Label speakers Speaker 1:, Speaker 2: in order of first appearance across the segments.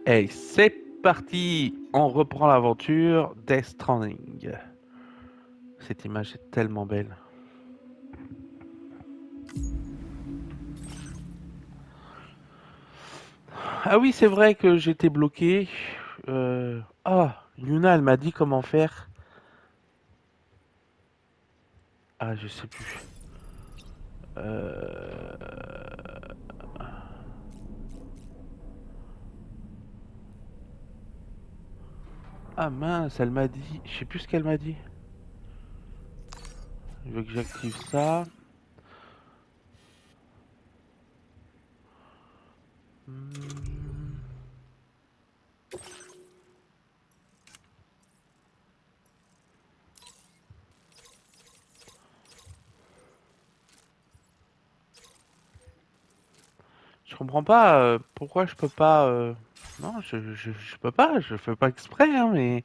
Speaker 1: Et c'est parti, on reprend l'aventure Death Stranding. Cette image est tellement belle. Ah oui, c'est vrai que j'étais bloqué. Yuna, elle m'a dit comment faire. Ah, je sais plus. Euh... Ah mince, elle m'a dit. Je sais plus ce qu'elle m'a dit. Je veux que j'active ça. Hmm. Je comprends pas pourquoi je peux pas. Non, je peux pas, je fais pas exprès, hein, mais.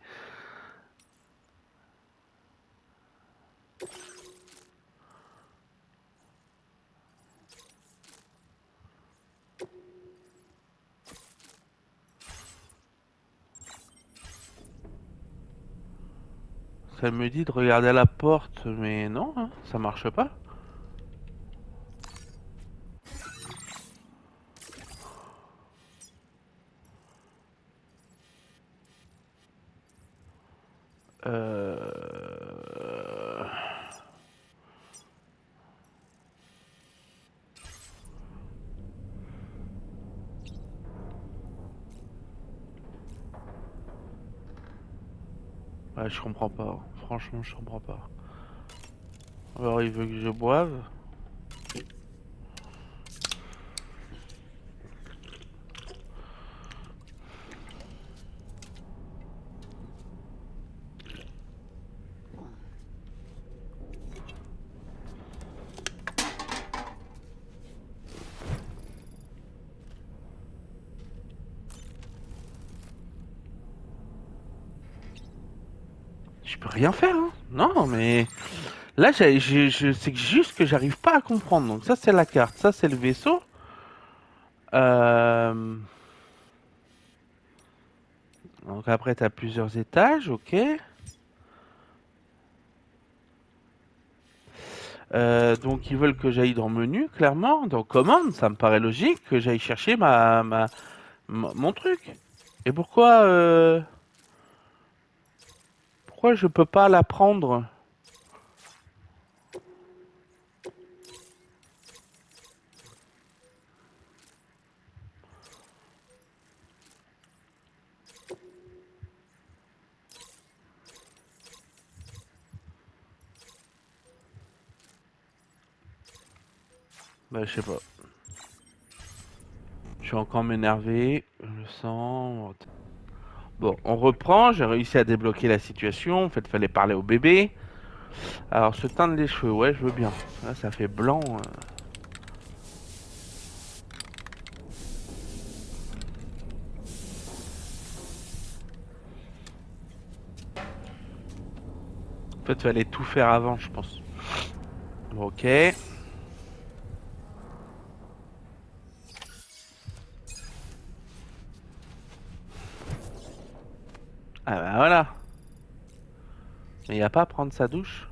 Speaker 1: Ça me dit de regarder à la porte, mais non, hein, ça marche pas. Euh... Ouais, je comprends pas. Franchement, je comprends pas. Alors, il veut que je boive. Je peux rien faire, hein. Non, mais là, c'est juste que j'arrive pas à comprendre. Donc ça, c'est la carte. Ça, c'est le vaisseau. Euh... Donc après, t'as plusieurs étages, ok. Donc ils veulent que j'aille dans menu, clairement, dans commande. Ça me paraît logique que j'aille chercher mon truc. Et pourquoi je peux pas la prendre? Bah, je sais pas. Je suis encore m'énerver, je le sens. Bon, on reprend, j'ai réussi à débloquer la situation. En fait, fallait parler au bébé. Alors, se teindre les cheveux, ouais, je veux bien. Là, ça fait blanc. En fait, fallait tout faire avant, je pense. Bon, ok. Ah bah voilà. Mais y a pas à prendre sa douche?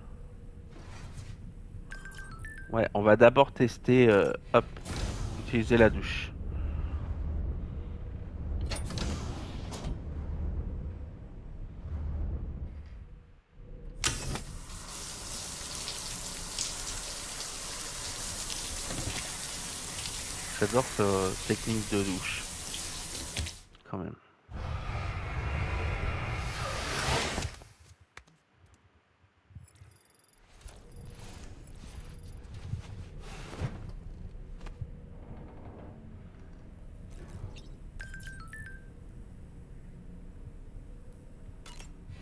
Speaker 1: Ouais, on va d'abord tester, hop, utiliser la douche. J'adore cette technique de douche, quand même.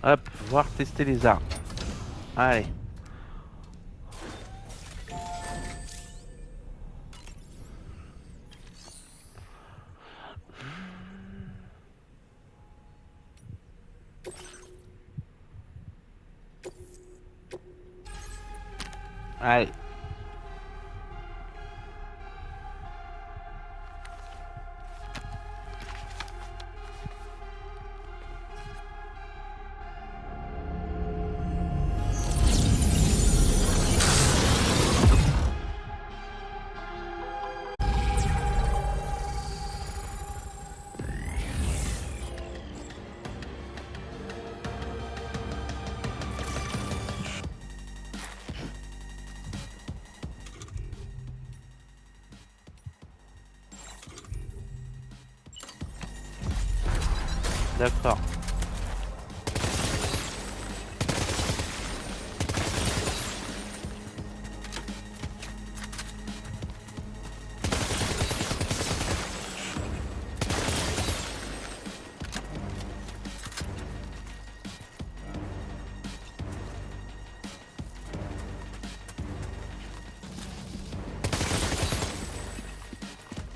Speaker 1: Hop, voir tester les armes. Allez. Allez. D'accord.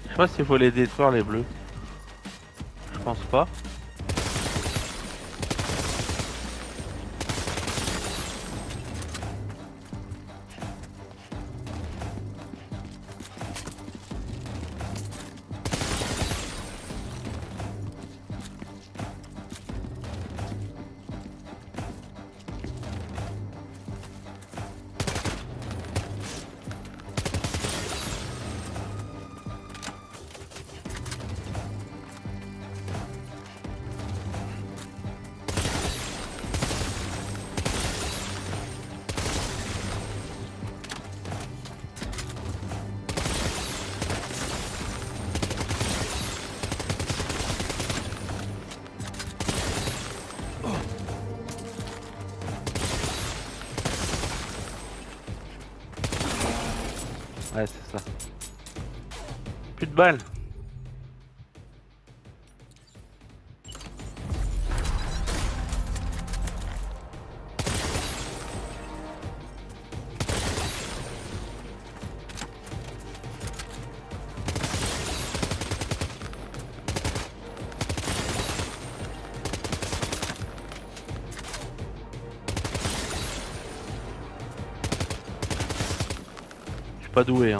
Speaker 1: Je sais pas s'il faut les détruire les bleus. Je pense pas. Ouais, c'est ça. Plus de balles. Je suis pas doué, hein.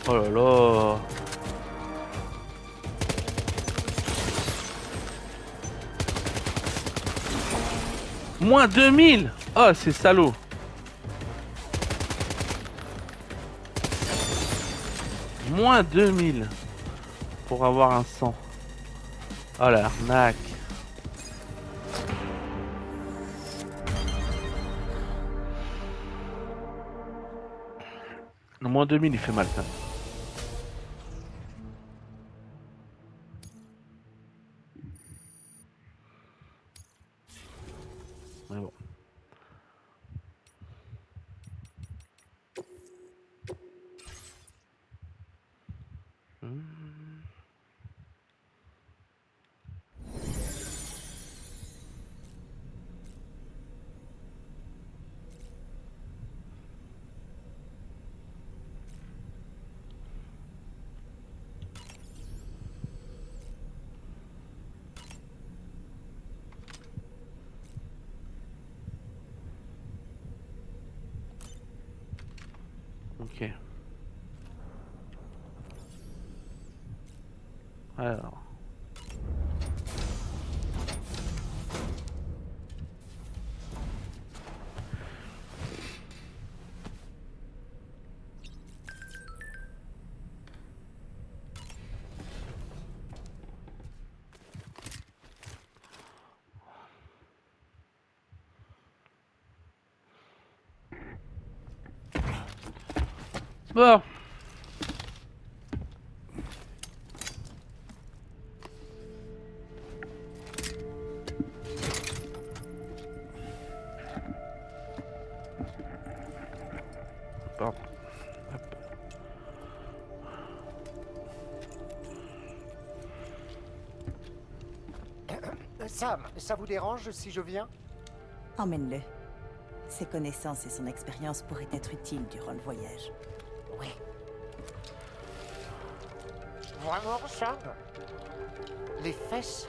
Speaker 1: Oh là là. Moins 2000. Oh, c'est salaud. Moins 2000 pour avoir un 100. Oh l'arnaque. Le moins 2000 il fait mal ça. Mais bon. Ok. Alors. Bon. Pardon. Hop.
Speaker 2: Sam, ça vous dérange si je viens?
Speaker 3: Emmène-le. Ses connaissances et son expérience pourraient être utiles durant le voyage.
Speaker 2: Oui. Vraiment, Sam? Les fesses?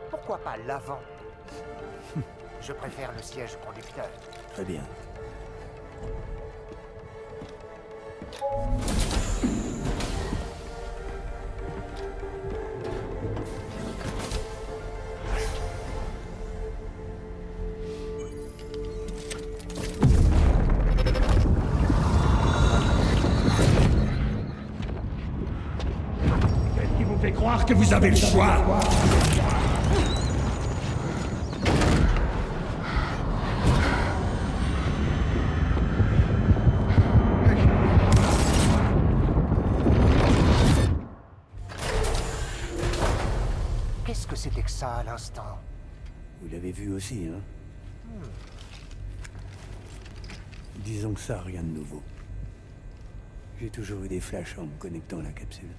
Speaker 2: Pourquoi pas l'avant? Je préfère le siège conducteur.
Speaker 4: Très bien.
Speaker 5: Qu'est-ce qui vous fait croire que vous avez le choix?
Speaker 2: Qu'est-ce que c'était que ça à l'instant?
Speaker 5: Vous l'avez vu aussi, hein? Disons que ça, rien de nouveau. J'ai toujours eu des flashs en me connectant à la capsule.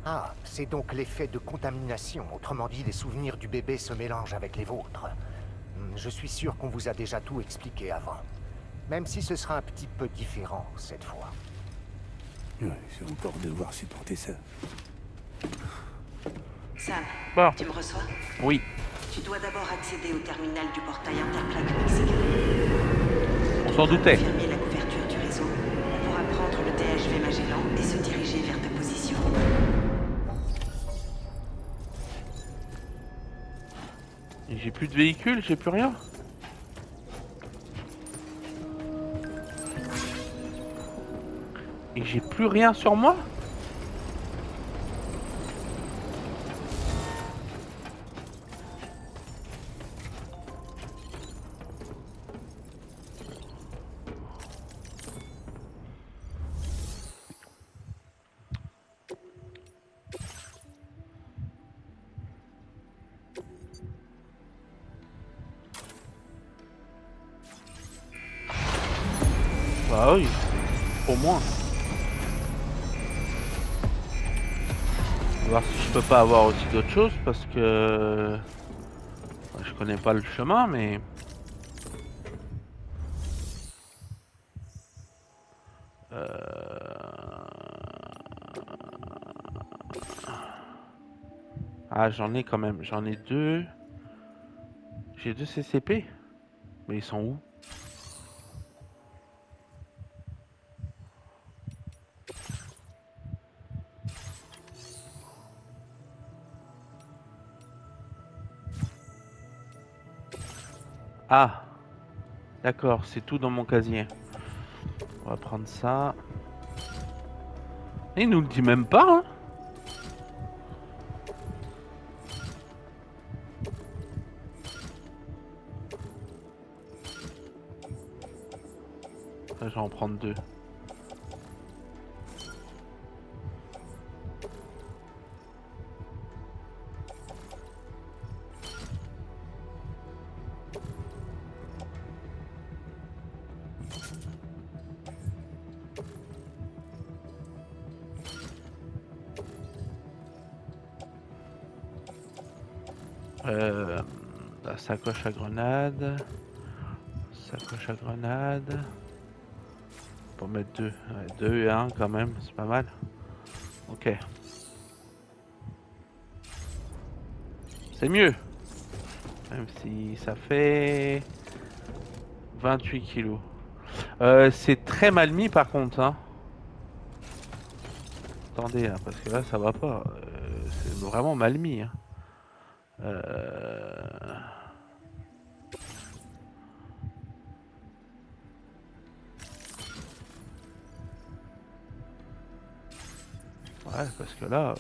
Speaker 2: Ah, c'est donc l'effet de contamination. Autrement dit, les souvenirs du bébé se mélangent avec les vôtres. Je suis sûr qu'on vous a déjà tout expliqué avant. Même si ce sera un petit peu différent cette fois.
Speaker 5: Ouais, je vais encore devoir supporter ça.
Speaker 4: Sam,
Speaker 1: Bon,
Speaker 4: tu me reçois?
Speaker 1: oui.
Speaker 4: Tu dois d'abord accéder au terminal du portail interplaque mexicain.
Speaker 1: On s'en doutait.
Speaker 4: Fermer la couverture du réseau. On pourra prendre le THV Magellan et se diriger vers ta position.
Speaker 1: Et j'ai plus de véhicule, j'ai plus rien. Et j'ai plus rien sur moi. Bah oui, au moins. On va voir si je peux pas avoir aussi d'autres choses parce que je connais pas le chemin, mais ah, j'en ai quand même, j'en ai deux. J'ai deux CCP, mais ils sont où? Ah, d'accord, c'est tout dans mon casier. On va prendre ça. Il nous le dit même pas, hein. Là, je vais en prendre deux. La sacoche à grenade. Sacoche à grenade. Pour mettre deux. Ouais, deux et un quand même, c'est pas mal. Ok. C'est mieux. Même si ça fait 28 kilos. C'est très mal mis par contre. Hein. Attendez, hein, parce que là ça va pas. C'est vraiment mal mis. Hein. Ouais, parce que là...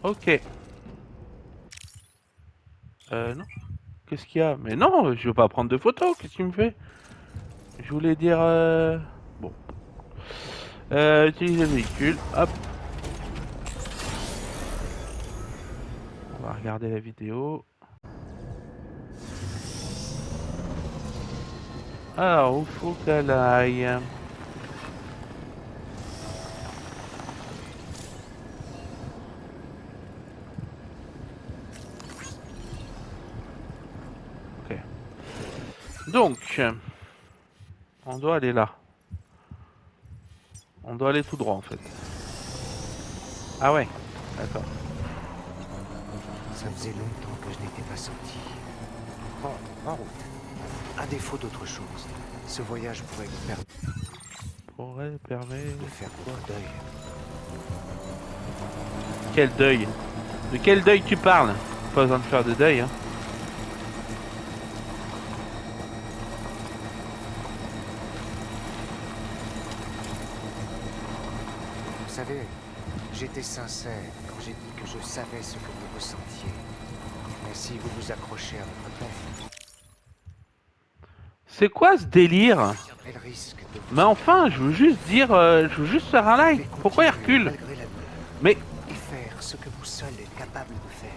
Speaker 1: Ok. Non. Qu'est-ce qu'il y a? Mais non, je veux pas prendre de photos. Qu'est-ce qu'il me fait? Je voulais dire... Bon. Utiliser le véhicule. Hop. On va regarder la vidéo. Alors, où faut qu'elle aille? Ok. Donc, on doit aller là. On doit aller tout droit en fait. Ah ouais, d'accord.
Speaker 2: Ça faisait longtemps que je n'étais pas sorti. Bon, en route. À défaut d'autre chose, ce voyage pourrait nous
Speaker 1: Permet...
Speaker 2: de faire beaucoup d'œil.
Speaker 1: Quel deuil? De quel deuil tu parles? Pas besoin de faire de deuil, hein.
Speaker 2: Vous savez, j'étais sincère quand j'ai dit que je savais ce que vous ressentiez. Mais si vous vous accrochez à votre peine,
Speaker 1: C'est quoi ce délire?
Speaker 2: elle risque de vous...
Speaker 1: Mais enfin, je veux juste dire, je veux juste faire un like. Pourquoi il recule?
Speaker 2: Malgré la
Speaker 1: Mais
Speaker 2: et faire ce que vous seul êtes capable de faire.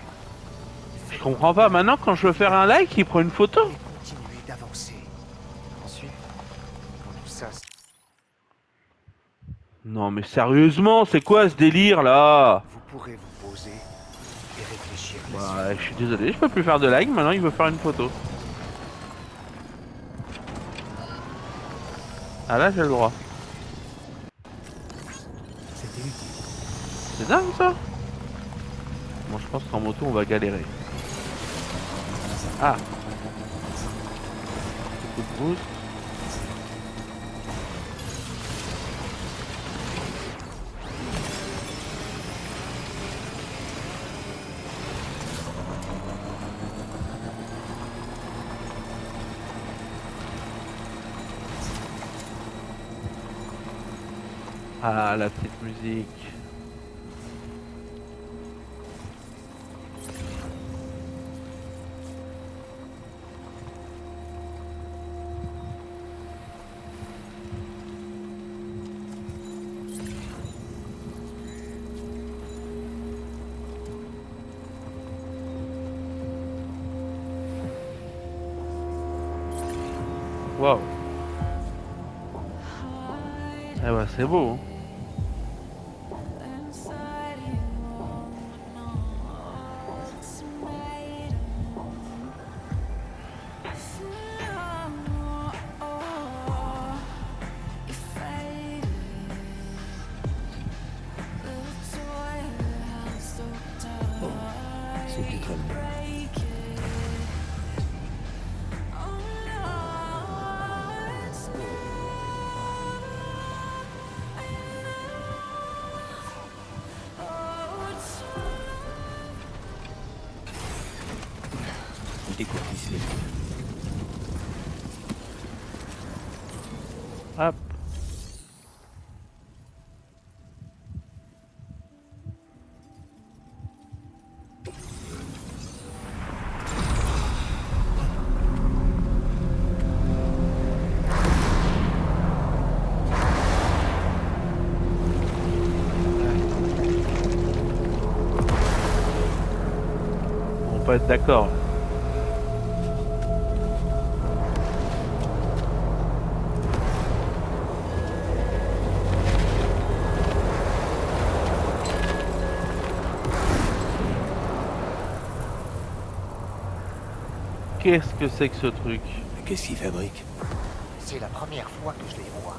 Speaker 1: je comprends pas. Maintenant, quand je veux faire un like, il prend une photo.
Speaker 2: Et continuez d'avancer. Ensuite, quand tout ça...
Speaker 1: Non, mais sérieusement, c'est quoi ce délire là?
Speaker 2: Vous pourrez vous poser et réfléchir la
Speaker 1: Bah,
Speaker 2: suite.
Speaker 1: je suis désolé, je peux plus faire de like. Maintenant, il veut faire une photo. Ah là, j'ai le droit.
Speaker 5: C'était utile.
Speaker 1: C'est dingue ça. Bon, je pense qu'en moto, on va galérer. Ah. Coup de boost. Ah, la petite musique. Waouh. Eh bah, c'est beau. Hein.
Speaker 5: Bon, c'est du très bien. Découverte les
Speaker 1: Hop. On peut être d'accord. Qu'est-ce que c'est que ce truc?
Speaker 5: Qu'est-ce qu'ils fabriquent?
Speaker 2: C'est la première fois que je les vois.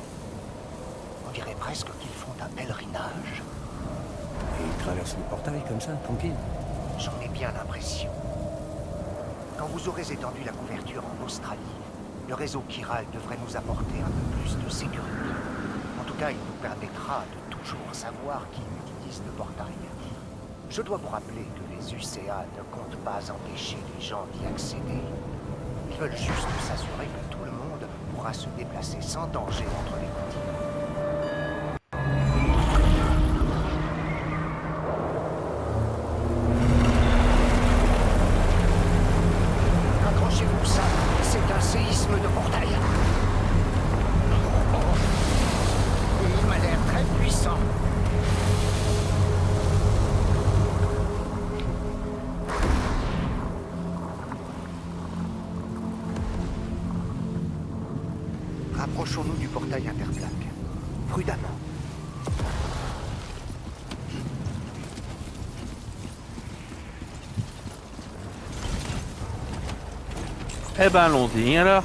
Speaker 2: On dirait presque qu'ils font un pèlerinage.
Speaker 5: Et ils traversent le portail comme ça, tranquille.
Speaker 2: J'en ai bien l'impression. Quand vous aurez étendu la couverture en Australie, le réseau Chiral devrait nous apporter un peu plus de sécurité. En tout cas, il nous permettra de toujours savoir qui utilise le portail. Je dois vous rappeler que les UCA ne comptent pas empêcher les gens d'y accéder. Ils veulent juste s'assurer que tout le monde pourra se déplacer sans danger entre les continents. Accrochez-vous, ça, c'est un séisme de portail. Et il m'a l'air très puissant. Rapprochons-nous du portail interplaque. Prudemment.
Speaker 1: Eh ben, allons-y alors.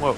Speaker 1: Wow.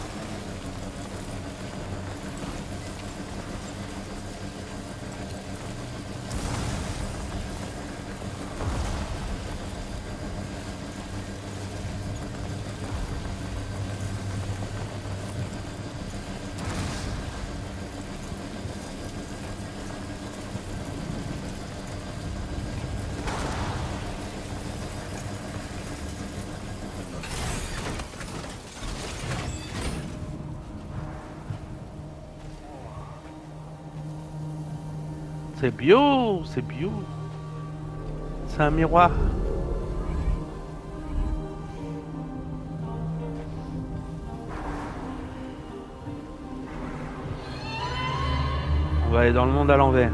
Speaker 1: C'est bio, c'est bio. C'est un miroir. On va aller dans le monde à l'envers.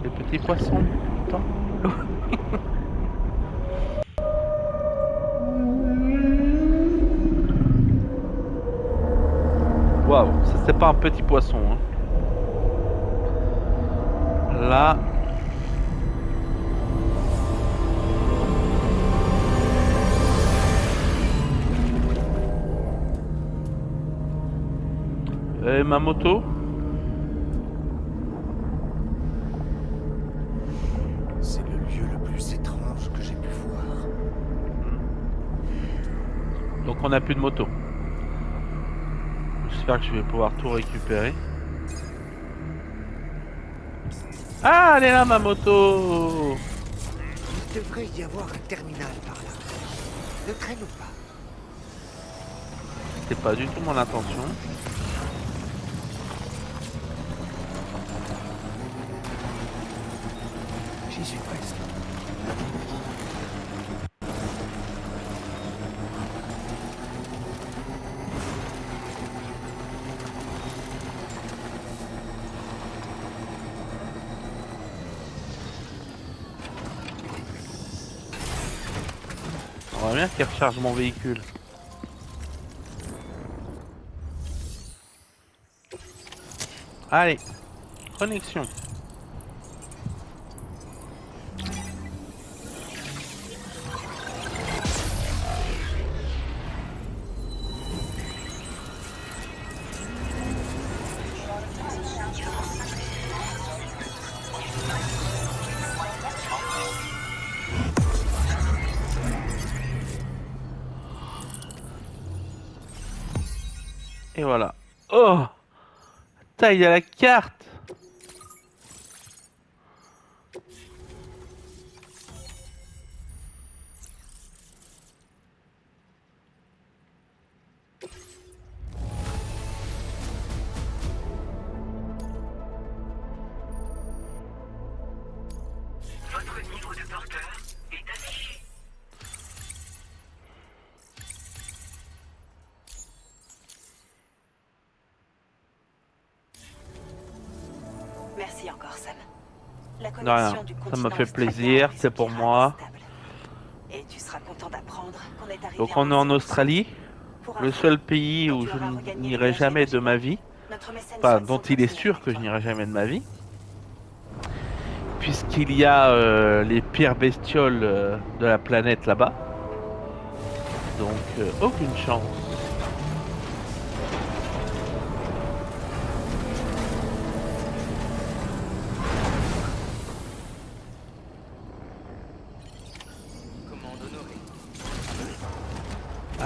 Speaker 1: Les petits poissons. Attends. Waouh, ça c'est pas un petit poisson. Hein. Là. Et ma moto.
Speaker 2: C'est le lieu le plus étrange que j'ai pu voir.
Speaker 1: Donc on n'a plus de moto. J'espère que je vais pouvoir tout récupérer. Ah, elle est là ma moto.
Speaker 2: Il devrait y avoir un terminal par là. Ne traînons pas.
Speaker 1: C'était pas du tout mon intention.
Speaker 2: J'y suis presque.
Speaker 1: On va bien qu'il recharge mon véhicule. Allez, connexion. Et voilà. Oh, taille de la carte.
Speaker 4: Votre niveau de porteur est affiché. Merci encore, Sam. La
Speaker 1: De rien,
Speaker 4: connexion du
Speaker 1: ça
Speaker 4: continent
Speaker 1: me fait
Speaker 4: australien
Speaker 1: plaisir,
Speaker 4: avec
Speaker 1: c'est
Speaker 4: ce
Speaker 1: pour
Speaker 4: pirate
Speaker 1: moi.
Speaker 4: est stable. Et tu seras content d'apprendre qu'on est arrivé
Speaker 1: Donc
Speaker 4: à
Speaker 1: on est
Speaker 4: un
Speaker 1: en
Speaker 4: solution.
Speaker 1: Australie,
Speaker 4: Pour
Speaker 1: le
Speaker 4: info,
Speaker 1: seul pays
Speaker 4: quand
Speaker 1: où
Speaker 4: tu
Speaker 1: je
Speaker 4: auras regagné
Speaker 1: n'irai
Speaker 4: le
Speaker 1: jamais de ma
Speaker 4: Magellan,
Speaker 1: vie.
Speaker 4: notre mécène
Speaker 1: Enfin,
Speaker 4: souhaite
Speaker 1: dont il est
Speaker 4: s'entretenir
Speaker 1: sûr
Speaker 4: avec
Speaker 1: que je
Speaker 4: toi.
Speaker 1: n'irai jamais de ma vie. Puisqu'il y a les pires bestioles de la planète là-bas. Donc, aucune chance.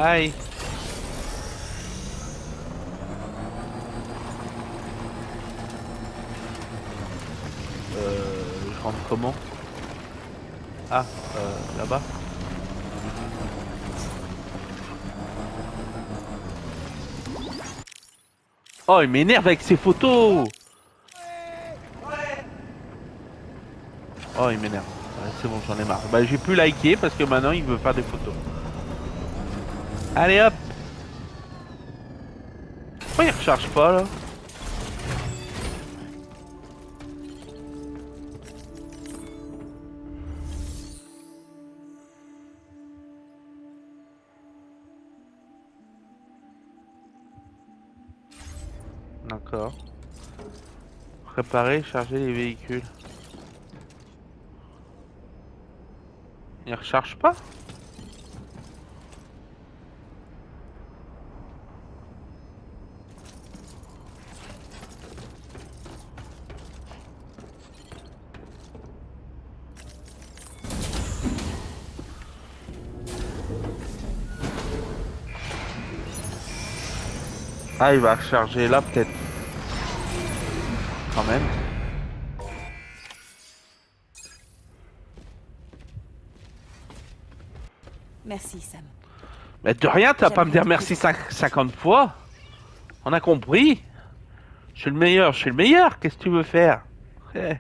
Speaker 1: Aïe. Je rentre comment? Ah, là-bas. Oh, il m'énerve avec ses photos. Oh, il m'énerve. Ouais, c'est bon, j'en ai marre. Bah, j'ai plus liké parce que maintenant il veut faire des photos. Allez hop. Pourquoi il recharge pas là? D'accord. Préparer, charger les véhicules. Il recharge pas? Ah, il va recharger là, peut-être. Quand même.
Speaker 3: Merci, Sam.
Speaker 1: Mais de rien, t'as pas à me dire
Speaker 3: J'aimerais
Speaker 1: merci
Speaker 3: te dire-
Speaker 1: 50 fois. On a compris. Je suis le meilleur, je suis le meilleur. Qu'est-ce que tu veux faire? Mais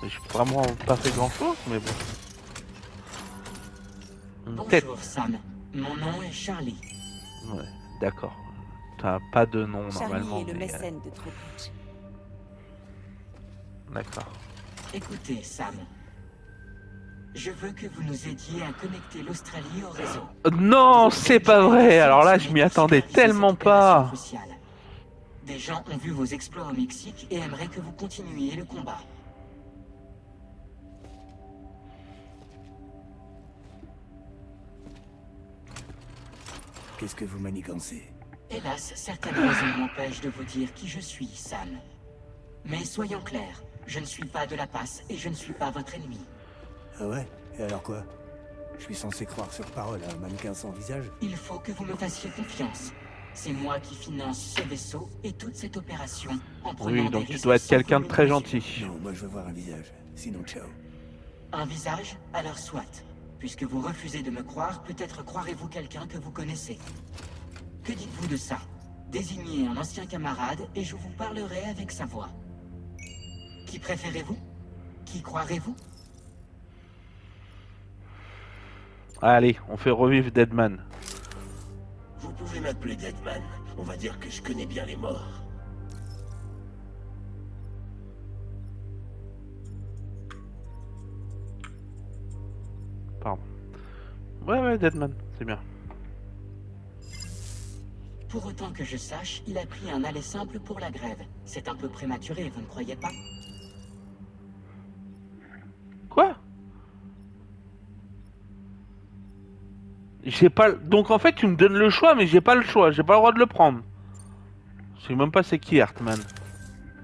Speaker 1: j'ai vraiment pas fait grand-chose, mais bon. Peut-être.
Speaker 6: Bonjour Sam, mon nom est Charlie.
Speaker 1: Ouais, d'accord. T'as pas de nom
Speaker 3: Charlie
Speaker 1: normalement.
Speaker 3: est le
Speaker 1: mais,
Speaker 3: mécène de Trowbridge.
Speaker 1: D'accord.
Speaker 6: Écoutez Sam, je veux que vous nous aidiez à connecter l'Australie au réseau.
Speaker 1: Non, c'est pas vrai. Alors là, je m'y attendais tellement pas.
Speaker 6: Cruciale. Des gens ont vu vos exploits au Mexique et aimeraient que vous continuiez le combat.
Speaker 5: Qu'est-ce que vous manigancez?
Speaker 6: Hélas, certaines raisons m'empêchent de vous dire qui je suis, Sam. Mais soyons clairs, je ne suis pas de la passe et je ne suis pas votre ennemi.
Speaker 5: Ah ouais? Et alors quoi? Je suis censé croire sur parole à un mannequin sans visage?
Speaker 6: Il faut que vous me fassiez confiance. C'est moi qui finance ce vaisseau et toute cette opération en prenant
Speaker 1: Oui,
Speaker 6: des
Speaker 1: donc tu
Speaker 6: risques
Speaker 1: dois être
Speaker 6: sans
Speaker 1: quelqu'un de très
Speaker 6: commune
Speaker 1: gentil.
Speaker 5: Non, moi je veux voir un visage. Sinon, ciao.
Speaker 6: Un visage, alors soit. Puisque vous refusez de me croire, peut-être croirez-vous quelqu'un que vous connaissez. Que dites-vous de ça? Désignez un ancien camarade et je vous parlerai avec sa voix. Qui préférez-vous? Qui croirez-vous?
Speaker 1: Allez, on fait revivre Deadman.
Speaker 7: Vous pouvez m'appeler Deadman. On va dire que je connais bien les morts.
Speaker 1: Pardon. Ouais, Deadman, c'est bien.
Speaker 6: Pour autant que je sache, il a pris un aller simple pour la grève. C'est un peu prématuré, vous ne croyez pas?
Speaker 1: Quoi? J'ai pas... Donc en fait, tu me donnes le choix, mais j'ai pas le choix. J'ai pas le droit de le prendre. Je sais même pas c'est qui Hartman.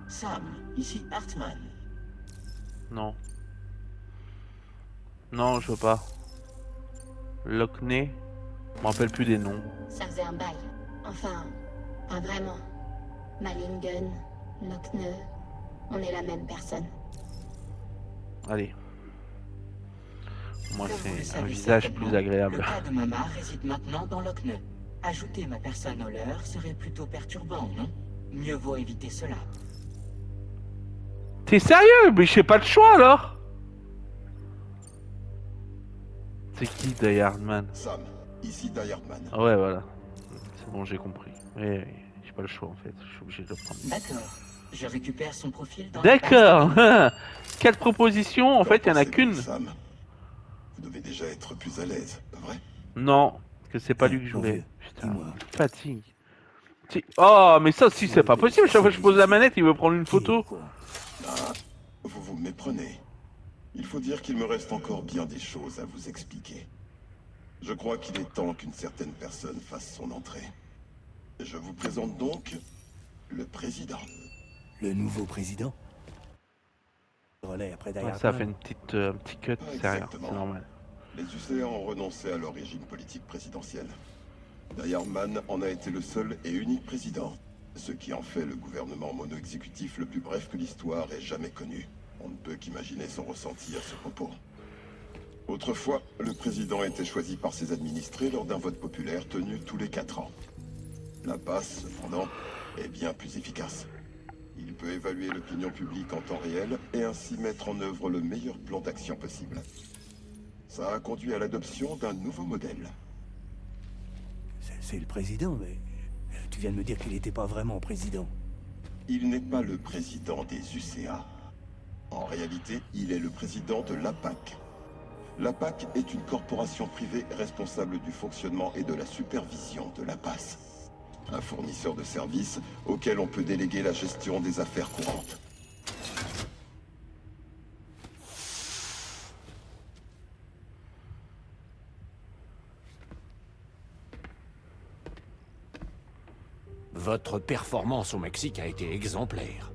Speaker 7: Sam, ici Hartman.
Speaker 1: Non. Non, je veux pas. Lockney. Je me rappelle plus des noms.
Speaker 8: Ça faisait un bail. Enfin, pas vraiment. Malingen, Lockne, on est la même personne.
Speaker 1: Allez. Moi,
Speaker 6: Comme vous le
Speaker 1: c'est un
Speaker 6: savez
Speaker 1: visage
Speaker 6: certainement,
Speaker 1: plus agréable.
Speaker 6: Le cas de Mama réside maintenant dans Lockne. Ajouter ma personne au leur serait plutôt perturbant, non? Mieux vaut éviter cela.
Speaker 1: T'es sérieux? Mais j'ai pas le choix alors. C'est qui Die Hardman?
Speaker 9: Sam, ici Die Hardman.
Speaker 1: Ah ouais, voilà. C'est bon, j'ai compris. Ouais, j'ai pas le choix en fait. Je suis obligé de le prendre.
Speaker 6: D'accord. Je récupère son profil dans la base de
Speaker 1: D'accord.
Speaker 6: données.
Speaker 1: Quelle proposition? En fait, il y en a
Speaker 9: Qu'en
Speaker 1: qu'une.
Speaker 9: pensez-vous, Sam, vous devez déjà être plus à l'aise, pas vrai?
Speaker 1: Non, parce que c'est pas lui que je
Speaker 5: Mon
Speaker 1: voulais.
Speaker 5: vieux,
Speaker 1: Putain,
Speaker 5: dis-moi.
Speaker 1: fatigue. Oh, mais ça aussi, c'est pas possible. Chaque fois que je pose la manette, il veut prendre une photo.
Speaker 5: Qui, quoi?
Speaker 9: Ah, vous vous méprenez. Il faut dire qu'il me reste encore bien des choses à vous expliquer. Je crois qu'il est temps qu'une certaine personne fasse son entrée. Je vous présente donc le président.
Speaker 5: Le nouveau président? Relais après Die
Speaker 1: Ouais,
Speaker 5: Hardman.
Speaker 1: ça fait une petite, un petit cut, c'est rien,
Speaker 9: Exactement.
Speaker 1: c'est normal.
Speaker 9: Les UCA ont renoncé à leur régime politique présidentiel. Die Hardman en a été le seul et unique président, ce qui en fait le gouvernement mono-exécutif le plus bref que l'histoire ait jamais connu. On ne peut qu'imaginer son ressenti à ce propos. Autrefois, le président était choisi par ses administrés lors d'un vote populaire tenu tous les 4 ans. La passe, cependant, est bien plus efficace. Il peut évaluer l'opinion publique en temps réel et ainsi mettre en œuvre le meilleur plan d'action possible. Ça a conduit à l'adoption d'un nouveau modèle.
Speaker 5: C'est le président, mais... Tu viens de me dire qu'il n'était pas vraiment président.
Speaker 9: Il n'est pas le président des UCA. En réalité, il est le président de l'APAC. L'APAC est une corporation privée responsable du fonctionnement et de la supervision de la passe. Un fournisseur de services auquel on peut déléguer la gestion des affaires courantes.
Speaker 7: Votre performance au Mexique a été exemplaire.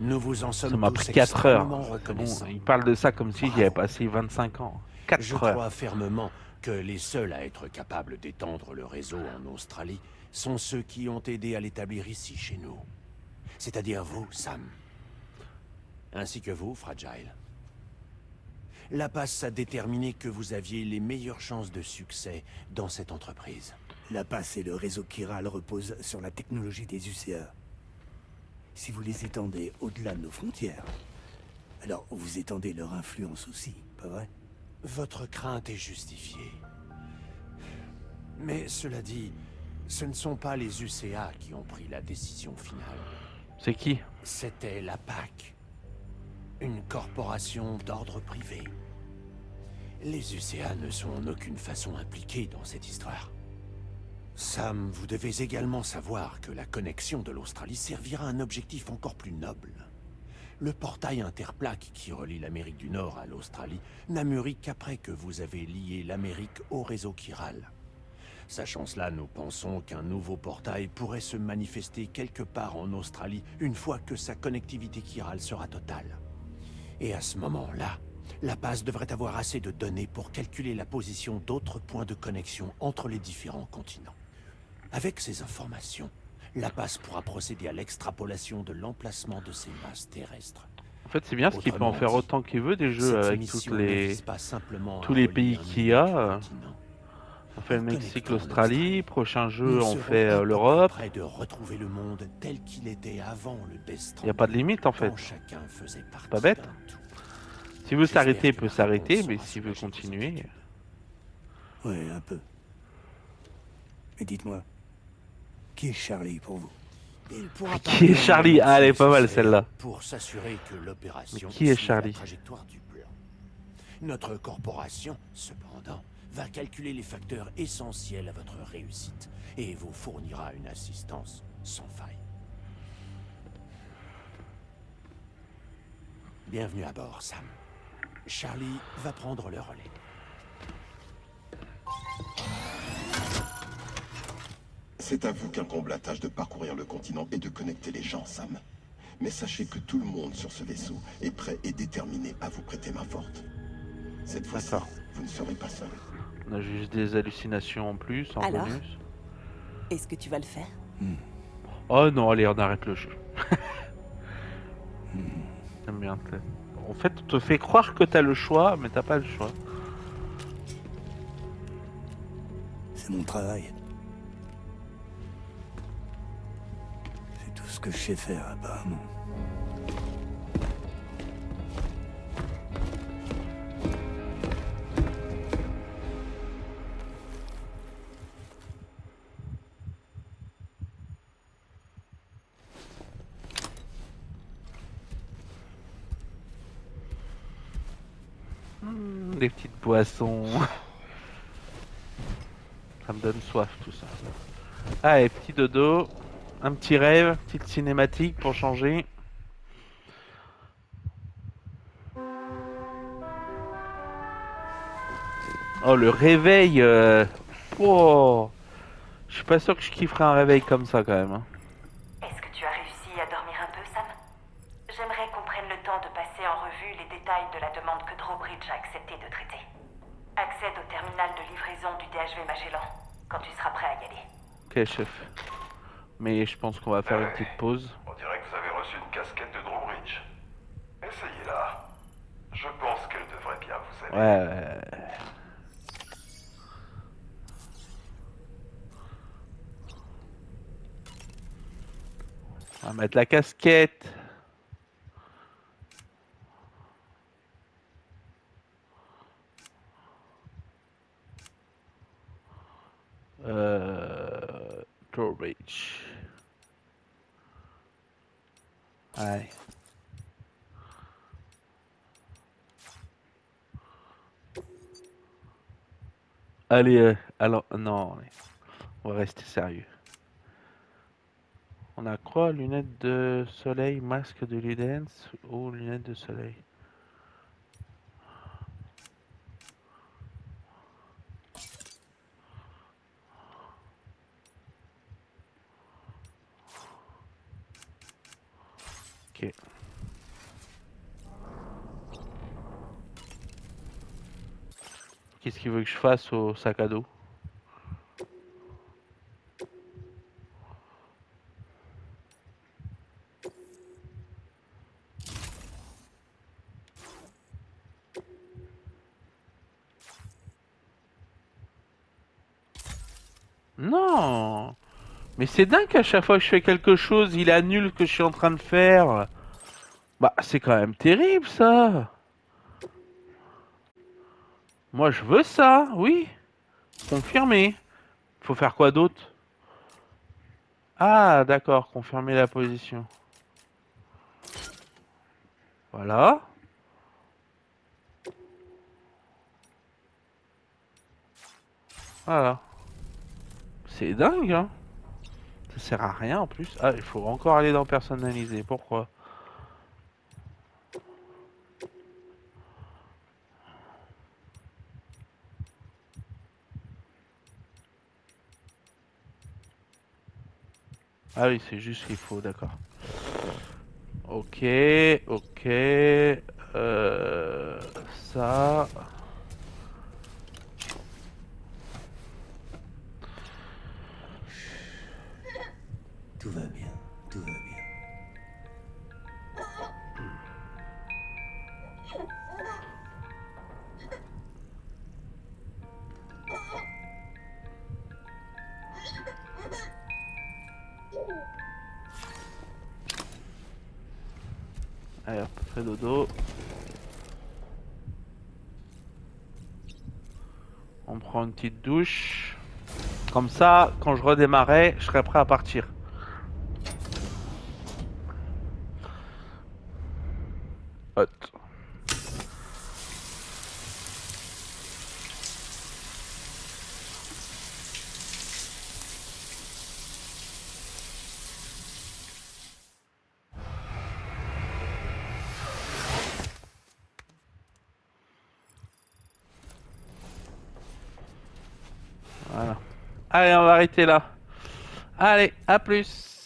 Speaker 7: Nous vous en sommes
Speaker 1: Ça m'a
Speaker 7: tous
Speaker 1: pris 4 heures.
Speaker 7: extrêmement
Speaker 1: C'est bon,
Speaker 7: reconnaissants.
Speaker 1: il parle de ça comme si j'y
Speaker 7: Bravo.
Speaker 1: avais passé 25 ans. 4
Speaker 7: Je
Speaker 1: heures.
Speaker 7: crois fermement que les seuls à être capables d'étendre le réseau en Australie sont ceux qui ont aidé à l'établir ici, chez nous. C'est-à-dire vous, Sam. Ainsi que vous, Fragile. La passe a déterminé que vous aviez les meilleures chances de succès dans cette entreprise.
Speaker 5: La passe et le réseau chiral reposent sur la technologie des UCA. Si vous les étendez au-delà de nos frontières, alors vous étendez leur influence aussi, pas vrai?
Speaker 7: Votre crainte est justifiée. Mais cela dit, ce ne sont pas les UCA qui ont pris la décision finale.
Speaker 1: C'est qui?
Speaker 7: C'était la PAC. Une corporation d'ordre privé. Les UCA ne sont en aucune façon impliqués dans cette histoire. Sam, vous devez également savoir que la connexion de l'Australie servira à un objectif encore plus noble. Le portail interplaque qui relie l'Amérique du Nord à l'Australie n'a mûri qu'après que vous avez lié l'Amérique au réseau chiral. Sachant cela, nous pensons qu'un nouveau portail pourrait se manifester quelque part en Australie une fois que sa connectivité chirale sera totale. Et à ce moment-là, la passe devrait avoir assez de données pour calculer la position d'autres points de connexion entre les différents continents. Avec ces informations, la passe pourra procéder à l'extrapolation de l'emplacement de ces masses terrestres.
Speaker 1: En fait, c'est bien ce qu'il peut en faire autant qu'il veut des jeux
Speaker 7: Cette
Speaker 1: avec
Speaker 7: mission ne vise pas simplement
Speaker 1: tous
Speaker 7: à
Speaker 1: les
Speaker 7: relier
Speaker 1: pays
Speaker 7: un
Speaker 1: qu'il y a.
Speaker 7: unique continent.
Speaker 1: On fait le
Speaker 7: En
Speaker 1: Mexique,
Speaker 7: connectant
Speaker 1: l'Australie. Prochain jeu,
Speaker 7: Nous
Speaker 1: on
Speaker 7: serons
Speaker 1: fait
Speaker 7: un peu
Speaker 1: l'Europe.
Speaker 7: près de retrouver le monde tel qu'il était avant le Death
Speaker 1: Il n'y a pas de limite en fait.
Speaker 7: quand chacun faisait partie
Speaker 1: Pas bête.
Speaker 7: d'un tout.
Speaker 1: S'il veut
Speaker 7: J'espère
Speaker 1: s'arrêter, il
Speaker 7: que
Speaker 1: peut
Speaker 7: la
Speaker 1: s'arrêter,
Speaker 7: réponse
Speaker 1: mais
Speaker 7: sera
Speaker 1: s'il veut
Speaker 7: soulagée de vos
Speaker 1: continuer.
Speaker 5: Ouais, un peu. Mais dites-moi, qui est Charlie pour vous?
Speaker 7: Il pourra
Speaker 1: Qui est
Speaker 7: parler
Speaker 1: Charlie?
Speaker 7: en
Speaker 1: Ah, elle est pas mal,
Speaker 7: nécessaire
Speaker 1: celle-là.
Speaker 7: Pour s'assurer que l'opération
Speaker 1: Mais qui est
Speaker 7: suit
Speaker 1: Charlie?
Speaker 7: la trajectoire du plan. Notre corporation, cependant, va calculer les facteurs essentiels à votre réussite et vous fournira une assistance sans faille. Bienvenue à bord, Sam. Charlie va prendre le relais.
Speaker 9: C'est à vous qu'incombe la tâche de parcourir le continent et de connecter les gens, Sam. Mais sachez que tout le monde sur ce vaisseau est prêt et déterminé à vous prêter main forte. Cette fois-ci,
Speaker 1: D'accord.
Speaker 9: vous ne serez pas seul.
Speaker 1: On a juste des hallucinations en plus, en
Speaker 3: Alors
Speaker 1: bonus.
Speaker 3: Est-ce que tu vas le faire?
Speaker 1: Oh non, allez, on arrête le jeu. J'aime bien. En fait, on te fait croire que t'as le choix, mais t'as pas le choix.
Speaker 5: C'est mon travail. C'est tout ce que je sais faire, apparemment.
Speaker 1: Des petites boissons. Ça me donne soif tout ça. Allez, petit dodo. Un petit rêve, petite cinématique pour changer. Oh, le réveil. Oh. Je suis pas sûr que je kifferais un réveil comme ça quand même. Hein.
Speaker 4: Est-ce que tu as réussi à dormir un peu, Sam? J'aimerais qu'on prenne le temps de passer en revue les détails de la demande que Drawbridge a accepté de traiter. Accède au terminal de livraison du DHV Magellan, quand tu seras prêt à y aller.
Speaker 1: Ok, chef. Mais je pense qu'on va faire une petite pause.
Speaker 10: On dirait que vous avez reçu une casquette de Drawbridge. Essayez-la. Je pense qu'elle devrait bien vous aider.
Speaker 1: Ouais. On va mettre la casquette. Drawbridge. Allez. Allez, alors, non, on va rester sérieux. On a quoi? Lunettes de soleil, masque de Ludens ou lunettes de soleil? Ok. Qu'est-ce qu'il veut que je fasse au sac à dos? Non. Mais c'est dingue qu'à chaque fois que je fais quelque chose, il annule ce que je suis en train de faire. Bah, c'est quand même terrible, ça. Moi, je veux ça, oui. Confirmer. Faut faire quoi d'autre? Ah, d'accord, confirmer la position. Voilà. Voilà. C'est dingue, hein. Ça sert à rien en plus. Ah, il faut encore aller dans personnaliser. Pourquoi? Ah oui, c'est juste qu'il faut, d'accord. Ok, ok. Ça.
Speaker 5: Tout va bien, tout va bien.
Speaker 1: Allez hop, fais dodo. On prend une petite douche. Comme ça, quand je redémarrais, je serais prêt à partir. Hot. Voilà. Allez, on va arrêter là. Allez, à plus.